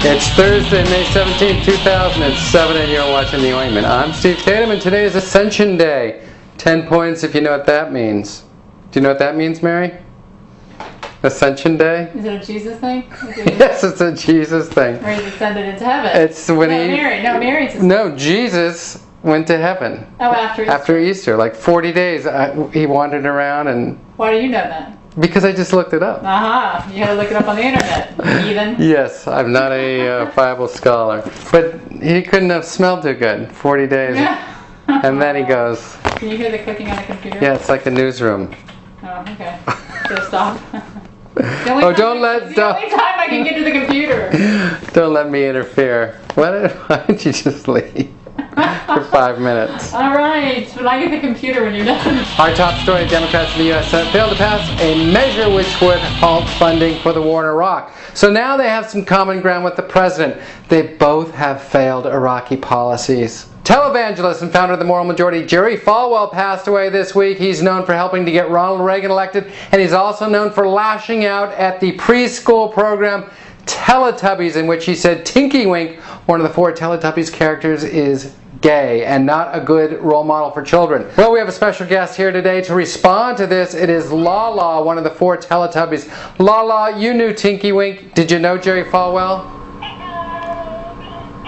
It's Thursday, May 17th, 2007, and you're watching The Ointment. I'm Steve Tatham, and today is Ascension Day. 10 points if you know what that means. Do you know what that means, Mary? Ascension Day? Is it a Jesus thing? Yes, it's a Jesus thing. Or he's ascended into heaven? It's when No, Jesus went to heaven. Oh, after Easter. After Easter, like 40 days. He wandered around and... Why do you know that? Because I just looked it up. Aha, you had to look it up on the internet, heathen. Yes, I'm not a Bible scholar. But he couldn't have smelled too good, 40 days. And then he goes... Can you hear the clicking on the computer? Yeah, it's like a newsroom. Oh, okay. So stop. Oh, don't let... It's the only time I can get to the computer. Don't let me interfere. Why don't you just leave for 5 minutes? All right, but I get the computer when you're done. Our top story, Democrats in the U.S. Senate failed to pass a measure which would halt funding for the war in Iraq. So now they have some common ground with the president. They both have failed Iraqi policies. Televangelist and founder of the Moral Majority, Jerry Fallwell, passed away this week. He's known for helping to get Ronald Reagan elected, and he's also known for lashing out at the preschool program Tele-Tubbies, in which he said Tinky Wink, one of the 4 Tele-Tubbies characters, is gay and not a good role model for children. Well, we have a special guest here today to respond to this. It is Laa-Laa, one of the 4 Tele-Tubbies. Laa-Laa, you knew Tinky Wink. Did you know Jerry Fallwell?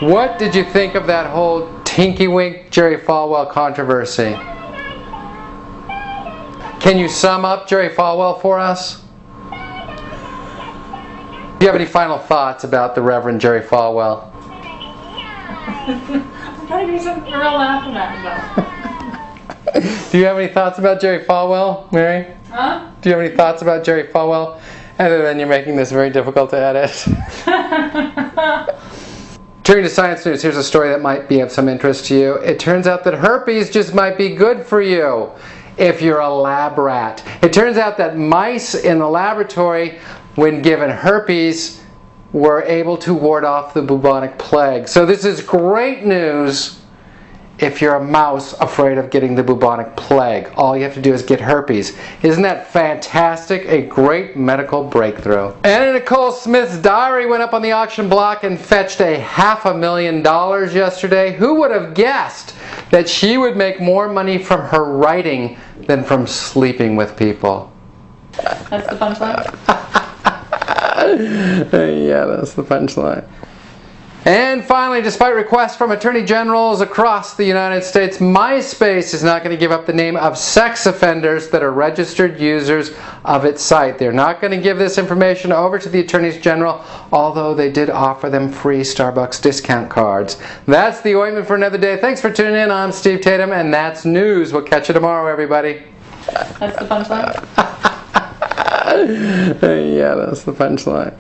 What did you think of that whole Tinky Wink Jerry Fallwell controversy? Can you sum up Jerry Fallwell for us? Do you have any final thoughts about the Reverend Jerry Falwell? I'm trying to do something real laughing at him. Do you have any thoughts about Jerry Falwell, Mary? Huh? Do you have any thoughts about Jerry Falwell? Other than you're making this very difficult to edit. Turning to science news, here's a story that might be of some interest to you. It turns out that herpes just might be good for you if you're a lab rat. It turns out that mice in the laboratory, when given herpes, were able to ward off the bubonic plague. So this is great news if you're a mouse afraid of getting the bubonic plague. All you have to do is get herpes. Isn't that fantastic? A great medical breakthrough. Anna Nicole Smith's diary went up on the auction block and fetched $500,000 yesterday. Who would have guessed that she would make more money from her writing than from sleeping with people? That's the punchline? Yeah, that's the punchline. And finally, despite requests from attorney generals across the United States, MySpace is not going to give up the name of sex offenders that are registered users of its site. They're not going to give this information over to the attorneys general, although they did offer them free Starbucks discount cards. That's The Ointment for another day. Thanks for tuning in. I'm Steve Tatham, and that's news. We'll catch you tomorrow, everybody. That's the punchline? Yeah, that's the punchline.